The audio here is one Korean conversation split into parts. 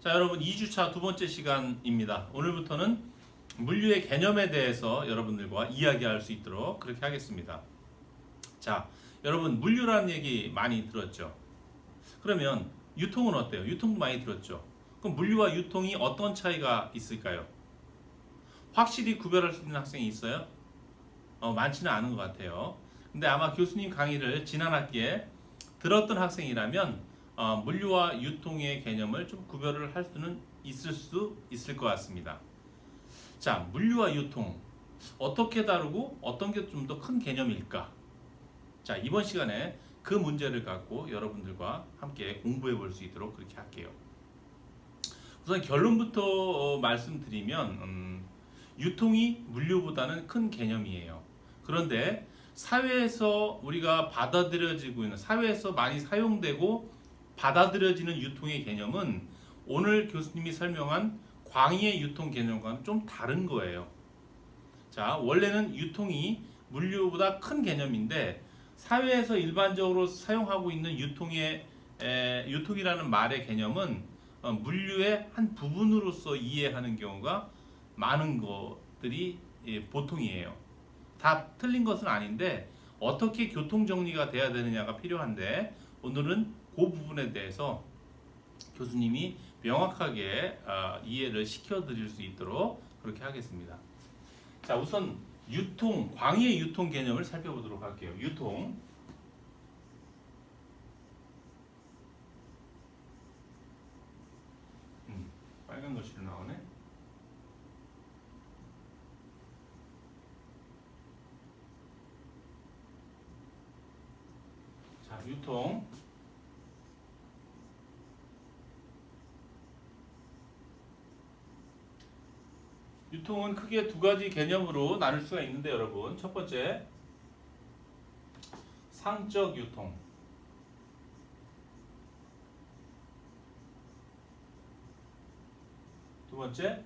자, 여러분 2주차 두 번째 시간입니다. 오늘부터는 물류의 개념에 대해서 여러분들과 이야기할 수 있도록 그렇게 하겠습니다. 자, 여러분 물류라는 얘기 많이 들었죠? 그러면 유통은 어때요? 유통도 많이 들었죠? 그럼 물류와 유통이 어떤 차이가 있을까요? 확실히 구별할 수 있는 학생이 있어요? 많지는 않은 것 같아요. 근데 아마 교수님 강의를 지난 학기에 들었던 학생이라면 물류와 유통의 개념을 좀 구별을 할 수는 있을 것 같습니다. 자, 물류와 유통 어떻게 다루고 어떤 게 좀 더 큰 개념일까? 자, 이번 시간에 그 문제를 갖고 여러분들과 함께 공부해 볼 수 있도록 그렇게 할게요. 우선 결론부터 말씀드리면 유통이 물류보다는 큰 개념이에요. 그런데 사회에서 우리가 받아들여지고 있는, 사회에서 많이 사용되고 받아들여지는 유통의 개념은 오늘 교수님이 설명한 광의의 유통 개념과는 좀 다른 거예요. 자, 원래는 유통이 물류보다 큰 개념인데 사회에서 일반적으로 사용하고 있는 유통이라는 말의 개념은 물류의 한 부분으로서 이해하는 경우가 많은 것들이 보통이에요. 다 틀린 것은 아닌데 어떻게 교통 정리가 돼야 되느냐가 필요한데 오늘은 그 부분에 대해서 교수님이 명확하게 이해를 시켜드릴 수 있도록 그렇게 하겠습니다. 자, 우선 유통, 광의의 유통 개념을 살펴보도록 할게요. 유통. 빨간 글씨로 나오네. 자, 유통. 유통은 크게 두 가지 개념으로 나눌 수가 있는데 여러분, 첫 번째 상적 유통, 두 번째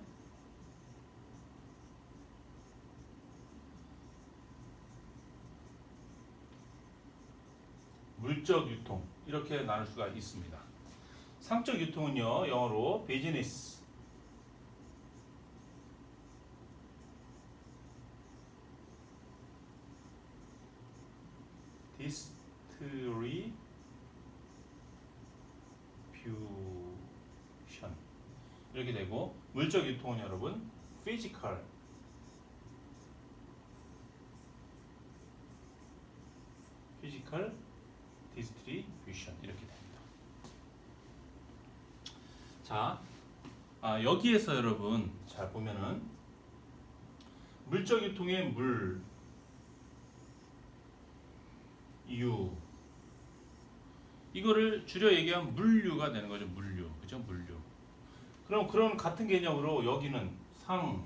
물적 유통, 이렇게 나눌 수가 있습니다. 상적 유통은요, 영어로 비즈니스, 디스트리뷰션 이렇게 되고, 물적 유통은 여러분 피지컬 디스트리뷰션 이렇게 됩니다. 자, 여기에서 여러분 잘 보면은 물적 유통의 물, 유, 이거를 줄여 얘기하면 물류가 되는 거죠. 물류, 그죠? 물류. 그럼 그런 같은 개념으로 여기는 상류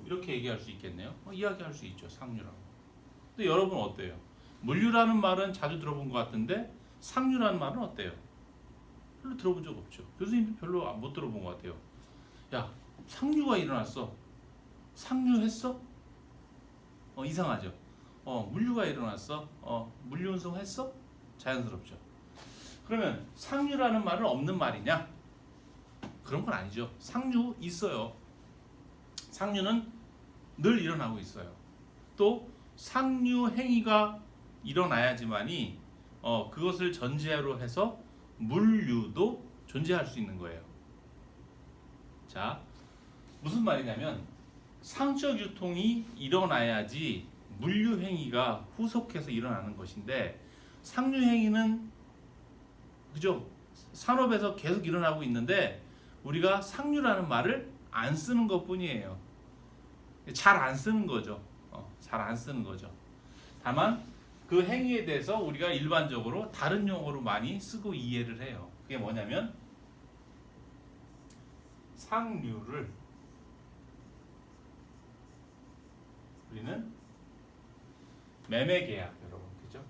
이렇게 얘기할 수 있겠네요. 이야기할 수 있죠. 상류라고. 근데 여러분 어때요? 물류라는 말은 자주 들어본 것 같은데 상류라는 말은 어때요? 별로 들어본 적 없죠. 교수님도 별로 못 들어본 것 같아요. 야, 상류가 일어났어. 상류했어? 이상하죠. 물류가 일어났어. 물류 운송했어? 자연스럽죠. 그러면 상류라는 말은 없는 말이냐? 그런 건 아니죠. 상류 있어요. 상류는 늘 일어나고 있어요. 또 상류 행위가 일어나야지만이 그것을 전제로 해서 물류도 존재할 수 있는 거예요. 자, 무슨 말이냐면 상적 유통이 일어나야지 물류 행위가 후속해서 일어나는 것인데 상류 행위는 그죠? 산업에서 계속 일어나고 있는데 우리가 상류라는 말을 안 쓰는 것뿐이에요. 잘 안 쓰는 거죠. 잘 안 쓰는 거죠. 다만 그 행위에 대해서 우리가 일반적으로 다른 용어로 많이 쓰고 이해를 해요. 그게 뭐냐면 상류를 우리는 매매 계약, 여러분, 그죠?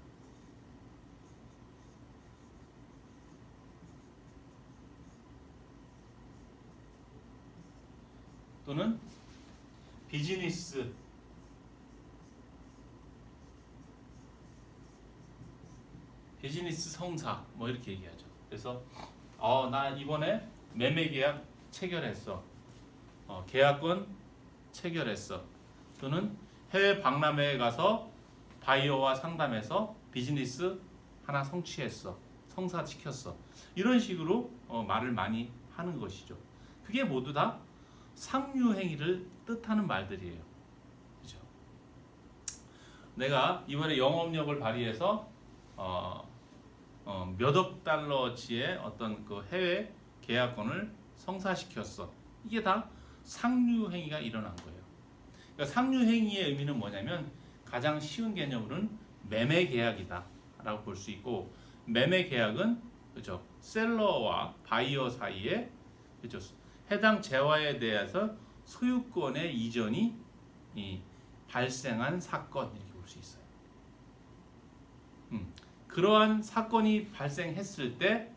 또는 비즈니스 성사 뭐 이렇게 얘기하죠. 그래서 나 이번에 매매 계약 체결했어. 계약권 체결했어. 또는 해외 박람회에 가서 바이어와 상담해서 비즈니스 하나 성취했어. 성사시켰어. 이런 식으로 말을 많이 하는 것이죠. 그게 모두 다 상류 행위를 뜻하는 말들이에요. 그죠? 내가 이번에 영업력을 발휘해서 몇억 달러치의 어떤 그 해외 계약권을 성사시켰어. 이게 다 상류 행위가 일어난 거예요. 그러니까 상류 행위의 의미는 뭐냐면 가장 쉬운 개념으로는 매매 계약이다라고 볼 수 있고, 매매 계약은 그죠? 셀러와 바이어 사이에 그죠? 해당 재화에 대해서 소유권의 이전이 발생한 사건 이렇게 볼 수 있어요. 그러한 사건이 발생했을 때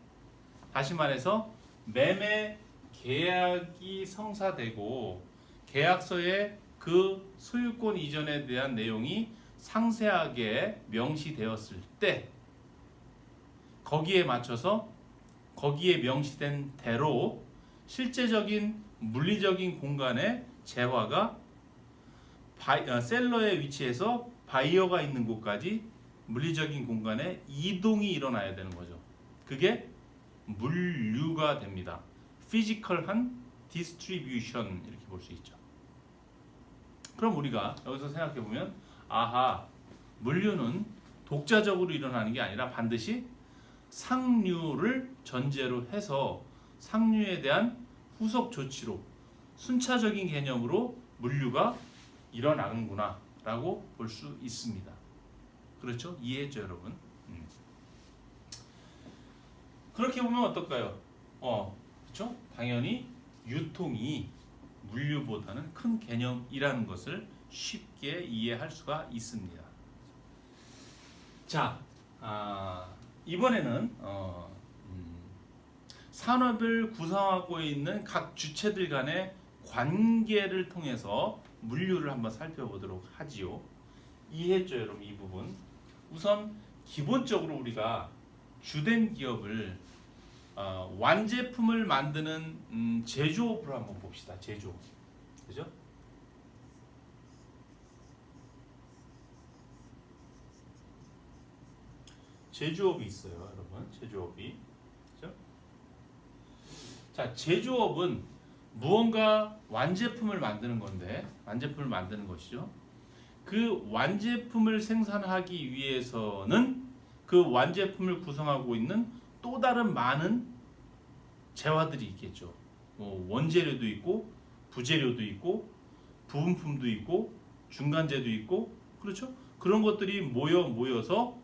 다시 말해서 매매 계약이 성사되고 계약서에 그 소유권 이전에 대한 내용이 상세하게 명시되었을 때 거기에 맞춰서 거기에 명시된 대로 실제적인 물리적인 공간의 재화가 셀러의 위치에서 바이어가 있는 곳까지 물리적인 공간에 이동이 일어나야 되는 거죠. 그게 물류가 됩니다. 피지컬한 디스트리뷰션 이렇게 볼 수 있죠. 그럼 우리가 여기서 생각해 보면 물류는 독자적으로 일어나는 게 아니라 반드시 상류를 전제로 해서 상류에 대한 후속 조치로 순차적인 개념으로 물류가 일어나는구나 라고 볼 수 있습니다. 그렇죠? 이해했죠, 여러분? 그렇게 보면 어떨까요? 그렇죠? 당연히 유통이 물류보다는 큰 개념이라는 것을 쉽게 이해할 수가 있습니다. 자, 이번에는 산업을 구성하고 있는 각 주체들 간의 관계를 통해서 물류를 한번 살펴보도록 하지요. 이해했죠, 여러분? 이 부분. 우선 기본적으로 우리가 주된 기업을 완제품을 만드는 제조업을 한번 봅시다. 제조업. 그죠? 제조업이 있어요, 여러분. 제조업이. 그죠? 자, 제조업은 무언가 완제품을 만드는 건데, 완제품을 만드는 것이죠. 그 완제품을 생산하기 위해서는 그 완제품을 구성하고 있는 또 다른 많은 재화들이 있겠죠. 원재료도 있고 부재료도 있고 부분품도 있고 중간재도 있고, 그렇죠? 그런 것들이 모여서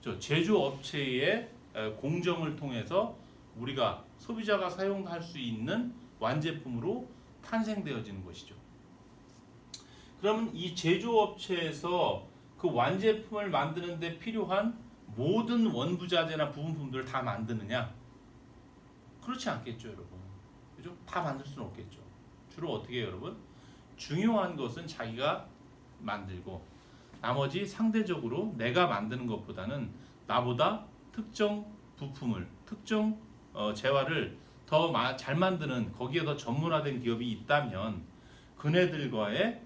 그렇죠? 제조업체의 공정을 통해서 우리가 소비자가 사용할 수 있는 완제품으로 탄생되어지는 것이죠. 그러면 이 제조업체에서 그 완제품을 만드는 데 필요한 모든 원부자재나 부분품들을 다 만드느냐? 그렇지 않겠죠, 여러분. 그죠? 다 만들 수는 없겠죠. 주로 어떻게 해요, 여러분? 중요한 것은 자기가 만들고 나머지 상대적으로 내가 만드는 것보다는 나보다 특정 부품을, 특정 재화를 더 잘 만드는, 거기에 더 전문화된 기업이 있다면 그네들과의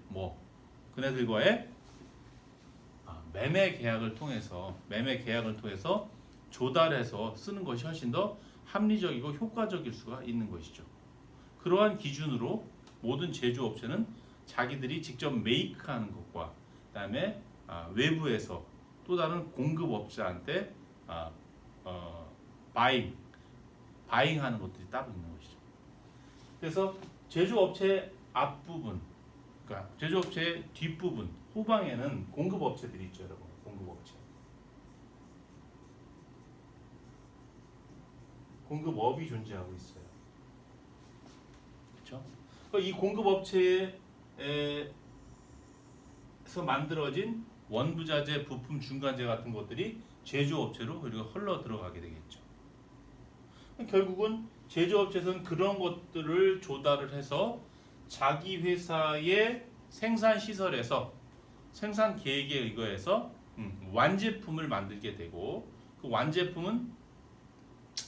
매매 계약을 통해서 조달해서 쓰는 것이 훨씬 더 합리적이고 효과적일 수가 있는 것이죠. 그러한 기준으로 모든 제조업체는 자기들이 직접 메이크하는 것과 그다음에 외부에서 또 다른 공급업자한테 바잉하는 것들이 따로 있는 것이죠. 그래서 제조업체 앞부분, 그러니까 제조업체의 뒷부분, 후방에는 공급업체들이 있죠, 여러분. 공급업체. 공급업이 존재하고 있어요. 그렇죠? 이 공급업체에서 만들어진 원부자재, 부품, 중간재 같은 것들이 제조업체로 우리가 흘러 들어가게 되겠죠. 결국은 제조업체에서는 그런 것들을 조달을 해서 자기 회사의 생산 시설에서 생산 계획에 의거해서 완제품을 만들게 되고, 그 완제품은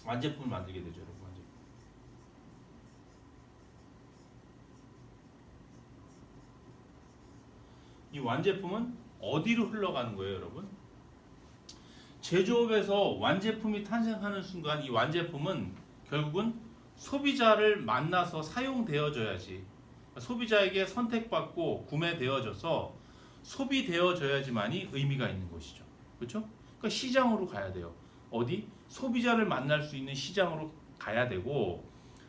완제품을 만들게 되죠, 여러분. 완제품. 이 완제품은 어디로 흘러가는 거예요, 여러분? 제조업에서 완제품이 탄생하는 순간 이 완제품은 결국은 소비자를 만나서 사용되어져야지, 소비자에게 선택받고 구매되어져서 소비되어져야지만이 의미가 있는 것이죠. 그렇죠? 그러니까 시장으로 가야 돼요. 어디? 소비자를 만날 수 있는 시장으로 가야 되고,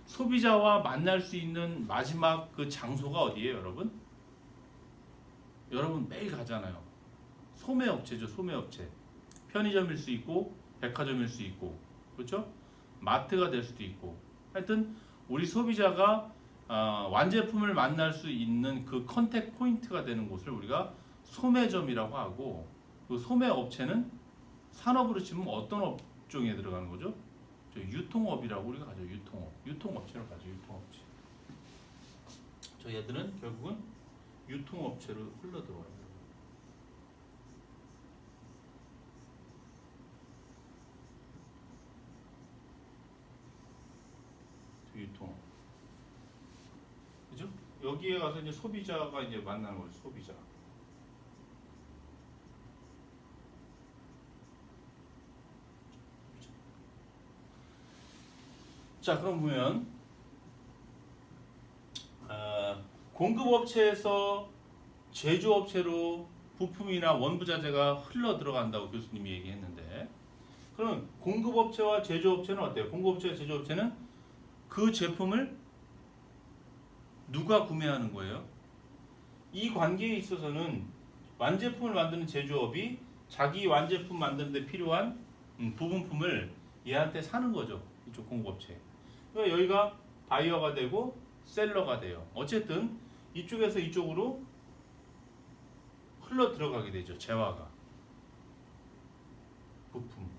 소비자와 만날 수 있는 마지막 그 장소가 어디예요, 여러분? 여러분 매일 가잖아요. 소매업체죠, 소매업체. 편의점일 수 있고 백화점일 수 있고, 그렇죠? 마트가 될 수도 있고. 하여튼 우리 소비자가 완제품을 만날 수 있는 그 컨택 포인트가 되는 곳을 우리가 소매점이라고 하고, 그 소매업체는 산업으로 치면 어떤 업종에 들어가는 거죠? 저 유통업이라고 우리가 가죠. 유통업, 유통업체로 가죠. 유통업체. 저 얘들은 결국은 유통업체로 흘러 들어와요. 유통. 그죠? 여기에 가서 이제 소비자가 이제 만나는 거죠. 소비자. 자, 그럼 보면 공급업체에서 제조업체로 부품이나 원부자재가 흘러 들어간다고 교수님이 얘기했는데, 그럼 공급업체와 제조업체는 어때요? 공급업체와 제조업체는 그 제품을 누가 구매하는 거예요? 이 관계에 있어서는 완제품을 만드는 제조업이 자기 완제품 만드는 데 필요한 부분품을 얘한테 사는 거죠. 이쪽 공급업체. 그러니까 여기가 바이어가 되고 셀러가 돼요. 어쨌든 이쪽에서 이쪽으로 흘러 들어가게 되죠. 재화가. 부품.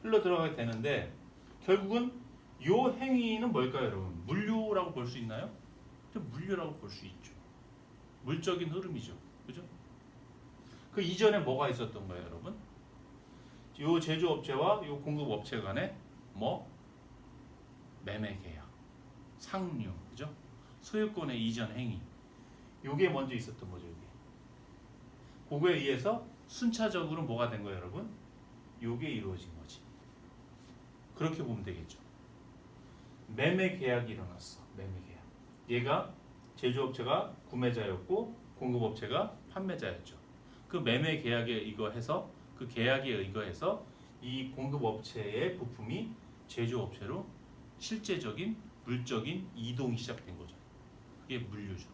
흘러 들어가게 되는데, 결국은 요 행위는 뭘까요, 여러분? 물류라고 볼 수 있나요? 물류라고 볼 수 있죠. 물적인 흐름이죠. 그죠? 그 이전에 뭐가 있었던 거예요, 여러분? 요 제조업체와 요 공급업체 간에 뭐 매매 계약, 상류, 그죠? 소유권의 이전 행위. 요게 먼저 있었던 거죠, 요게. 그거에 의해서 순차적으로 뭐가 된 거예요, 여러분? 요게 이루어진 거지. 그렇게 보면 되겠죠. 매매 계약이 일어났어. 매매 계약. 얘가 제조업체가 구매자였고 공급업체가 판매자였죠. 그 매매 계약에 의거해서, 그 계약에 의거해서 이 공급업체의 부품이 제조업체로 실제적인 물적인 이동이 시작된 거죠. 그게 물류죠.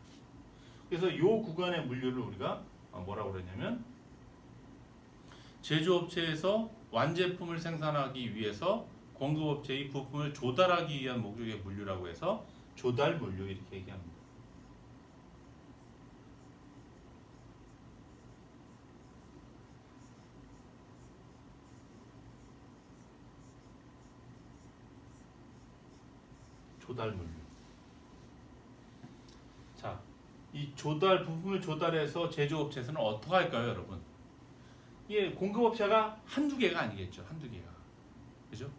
그래서 이 구간의 물류를 우리가 뭐라고 그러냐면, 제조업체에서 완제품을 생산하기 위해서 공급업체의 부품을 조달하기 위한 목적의 물류라고 해서 조달 물류 이렇게 얘기합니다. 조달 물류. 자, 이 조달 부품을 조달해서 제조업체에서는 어떻게 할까요, 여러분? 이게 공급업체가 한두 개가 아니겠죠. 한두 개가. 그죠?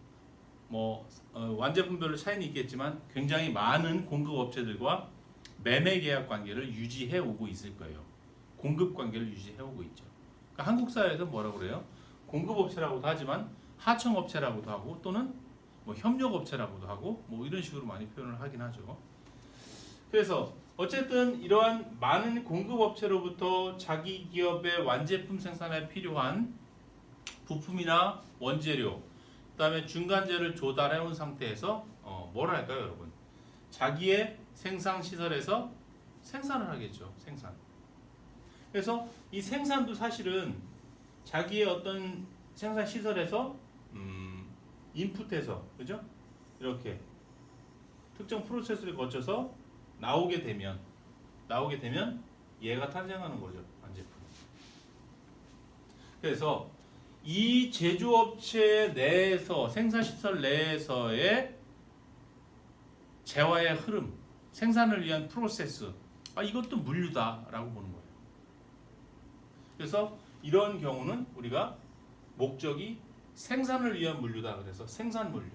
뭐 완제품별로 차이는 있겠지만 굉장히 많은 공급업체들과 매매 계약 관계를 유지해 오고 있을 거예요. 공급 관계를 유지해 오고 있죠. 그러니까 한국 사회에서 뭐라고 그래요? 공급업체라고도 하지만 하청업체라고도 하고, 또는 뭐 협력업체라고도 하고, 뭐 이런 식으로 많이 표현을 하긴 하죠. 그래서 어쨌든 이러한 많은 공급업체로부터 자기 기업의 완제품 생산에 필요한 부품이나 원재료, 그다음에 중간재를 조달해온 상태에서 뭘 할까요, 여러분? 자기의 생산 시설에서 생산을 하겠죠. 생산. 그래서 이 생산도 사실은 자기의 어떤 생산 시설에서 인풋해서, 그죠? 이렇게 특정 프로세스를 거쳐서 나오게 되면 얘가 탄생하는 거죠. 완제품. 그래서 이 제조업체 내에서, 생산시설 내에서의 재화의 흐름, 생산을 위한 프로세스, 이것도 물류다라고 보는 거예요. 그래서 이런 경우는 우리가 목적이 생산을 위한 물류다. 그래서 생산 물류.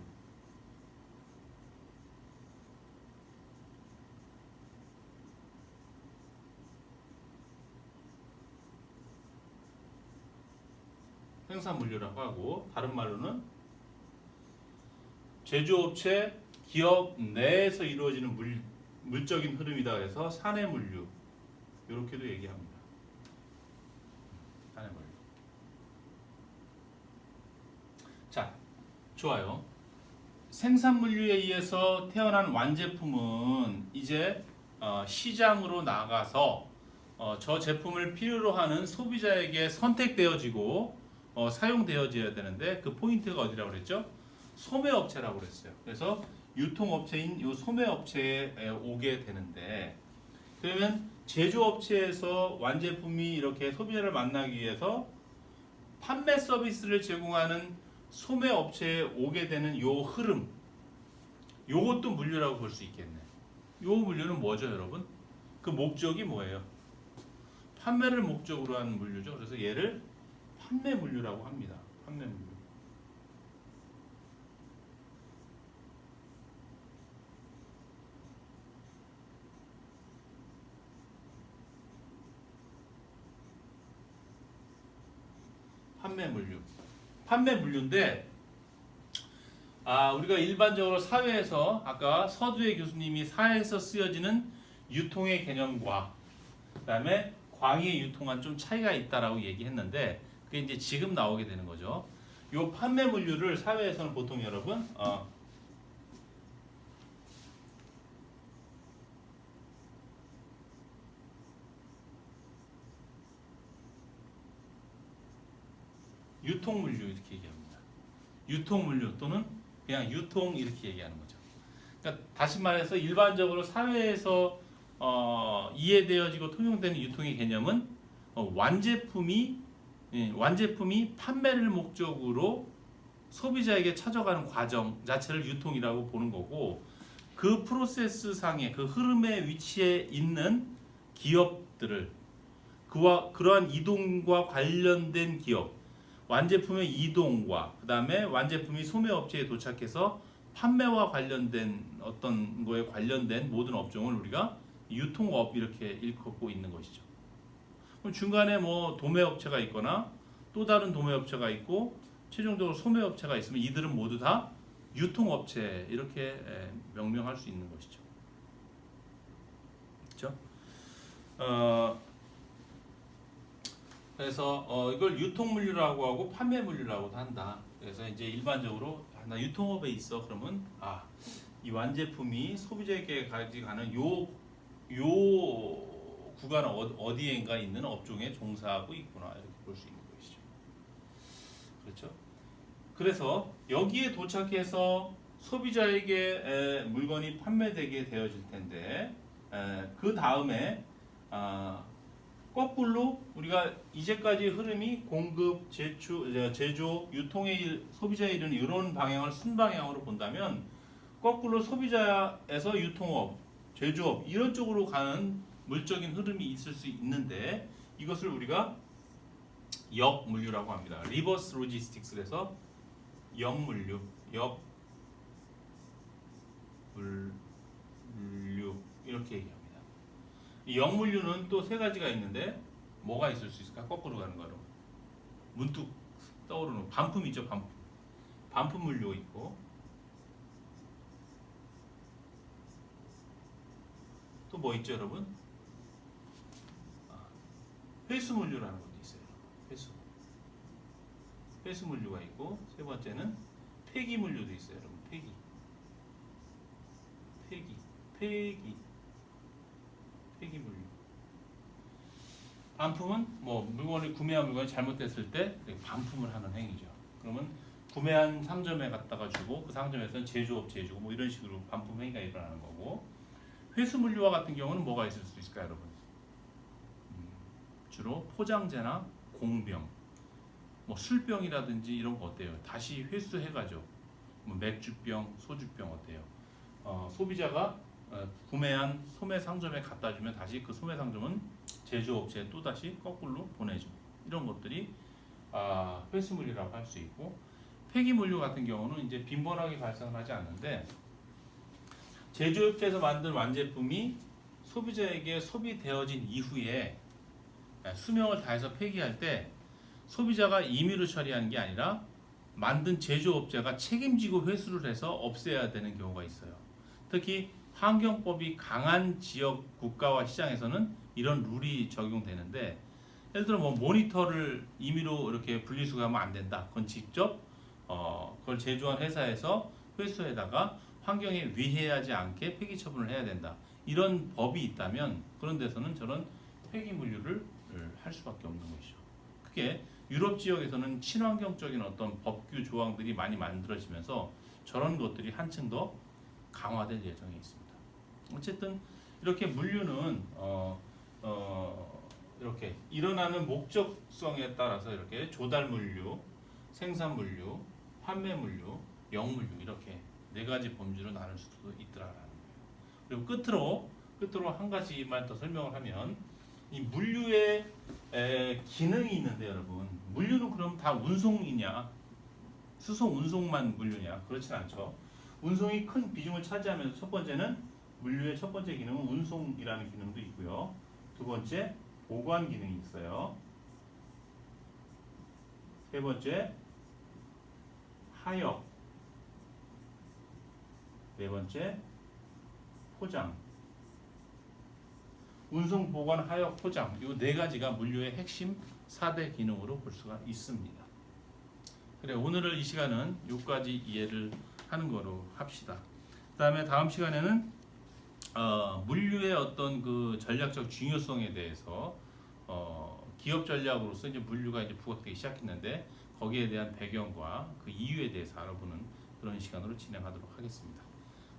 생산 물류라고 하고, 다른 말로는 제조업체 기업 내에서 이루어지는 물적인 흐름이다. 해서 사내 물류 이렇게도 얘기합니다. 사내 물류. 자, 좋아요. 생산 물류에 의해서 태어난 완제품은 이제 시장으로 나가서 저 제품을 필요로 하는 소비자에게 선택되어지고 사용되어져야 되는데, 그 포인트가 어디라고 그랬죠? 소매업체라고 그랬어요. 그래서 유통업체인 이 소매업체에 오게 되는데, 그러면 제조업체에서 완제품이 이렇게 소비자를 만나기 위해서 판매 서비스를 제공하는 소매업체에 오게 되는 요 흐름, 요것도 물류라고 볼 수 있겠네. 요 물류는 뭐죠, 여러분? 그 목적이 뭐예요? 판매를 목적으로 하는 물류죠. 그래서 얘를 판매 물류라고 합니다. 판매 물류. 판매 물류. 판매 물류인데, 우리가 일반적으로 사회에서 아까 서두의 교수님이 사회에서 쓰여지는 유통의 개념과 그다음에 광의의 유통한 좀 차이가 있다라고 얘기했는데, 그게 이제 지금 나오게 되는 거죠. 요 판매 물류를 사회에서는 보통 여러분 유통 물류 이렇게 얘기합니다. 유통 물류 또는 그냥 유통 이렇게 얘기하는 거죠. 그러니까 다시 말해서 일반적으로 사회에서 이해되어지고 통용되는 유통의 개념은 완제품이 판매를 목적으로 소비자에게 찾아가는 과정 자체를 유통이라고 보는 거고, 그 프로세스 상의 그 흐름의 위치에 있는 기업들을 그러한 이동과 관련된 기업, 완제품의 이동과 그 다음에 완제품이 소매업체에 도착해서 판매와 관련된 어떤 거에 관련된 모든 업종을 우리가 유통업 이렇게 일컫고 있는 것이죠. 그럼 중간에 뭐 도매업체가 있거나 또 다른 도매업체가 있고 최종적으로 소매업체가 있으면 이들은 모두 다 유통업체 이렇게 명명할 수 있는 것이죠. 그렇죠? 그래서 이걸 유통물류라고 하고 판매물류라고도 한다. 그래서 이제 일반적으로 나 유통업에 있어 그러면 이 완제품이 소비자에게 가는 요 구간 어디엔가 있는 업종에 종사하고 있구나 이렇게 볼 수 있는 것이죠. 그렇죠? 그래서 여기에 도착해서 소비자에게 물건이 판매되게 되어질 텐데, 그 다음에 거꾸로 우리가 이제까지 흐름이 공급, 제조, 유통의 소비자에 이르는 이런 방향을 순방향으로 본다면, 거꾸로 소비자에서 유통업, 제조업 이런 쪽으로 가는 물적인 흐름이 있을 수 있는데, 이것을 우리가 역물류라고 합니다. 리버스 로지스틱스에서 역물류, 역물류 이렇게 얘기합니다. 이 역물류는 또 세 가지가 있는데 뭐가 있을 수 있을까? 거꾸로 가는 거로 문득 떠오르는 반품 있죠. 반품 물류 있고, 또 뭐 있죠, 여러분? 회수 물류라는 것도 있어요. 회수 물류가 있고, 세 번째는 폐기 물류도 있어요, 여러분. 폐기 물류. 반품은 뭐 물건을 구매한 물건이 잘못됐을 때 반품을 하는 행위죠. 그러면 구매한 상점에 갖다가 주고 그 상점에서는 제조업체에 주고 뭐 이런 식으로 반품 행위가 일어나는 거고, 회수 물류와 같은 경우는 뭐가 있을 수 있을까요, 여러분? 주로 포장재나 공병, 뭐 술병이라든지 이런 거 어때요? 다시 회수해가죠. 뭐 맥주병, 소주병 어때요? 소비자가 구매한 소매 상점에 갖다 주면 다시 그 소매 상점은 제조업체에 또 다시 거꾸로 보내죠. 이런 것들이 회수 물류라고 할 수 있고, 폐기 물류 같은 경우는 이제 빈번하게 발생하지 않는데 제조업체에서 만든 완제품이 소비자에게 소비되어진 이후에 수명을 다해서 폐기할 때 소비자가 임의로 처리하는 게 아니라 만든 제조업체가 책임지고 회수를 해서 없애야 되는 경우가 있어요. 특히 환경법이 강한 지역 국가와 시장에서는 이런 룰이 적용되는데, 예를 들어 뭐 모니터를 임의로 이렇게 분리수거하면 안 된다. 그건 직접 그걸 제조한 회사에서 회수에다가 환경에 위해하지 않게 폐기 처분을 해야 된다. 이런 법이 있다면 그런 데서는 저런 폐기 물류를 할 수밖에 없는 것이죠. 그게 유럽 지역에서는 친환경적인 어떤 법규 조항들이 많이 만들어지면서 저런 것들이 한층 더 강화될 예정에 있습니다. 어쨌든 이렇게 물류는 이렇게 일어나는 목적성에 따라서 이렇게 조달 물류, 생산 물류, 판매 물류, 영물류 이렇게 네 가지 범주로 나눌 수도 있더라라는 거예요. 그리고 끝으로 한 가지만 더 설명을 하면, 이 물류의 기능이 있는데 여러분, 물류는 그럼 다 운송이냐, 수송 운송만 물류냐? 그렇진 않죠. 운송이 큰 비중을 차지하면서 첫 번째는 물류의 첫 번째 기능은 운송이라는 기능도 있고요. 두 번째 보관 기능이 있어요. 세 번째 하역, 네 번째 포장. 운송, 보관, 하역, 포장, 이 네 가지가 물류의 핵심 4대 기능으로 볼 수가 있습니다. 그래, 오늘은 이 시간은 여기까지 이해를 하는 거로 합시다. 그다음에 다음 시간에는 물류의 어떤 그 전략적 중요성에 대해서 기업 전략으로서 이제 물류가 이제 부각되기 시작했는데 거기에 대한 배경과 그 이유에 대해서 알아보는 그런 시간으로 진행하도록 하겠습니다.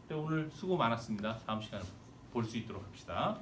그래, 오늘 수고 많았습니다. 다음 시간에 볼 수 있도록 합시다.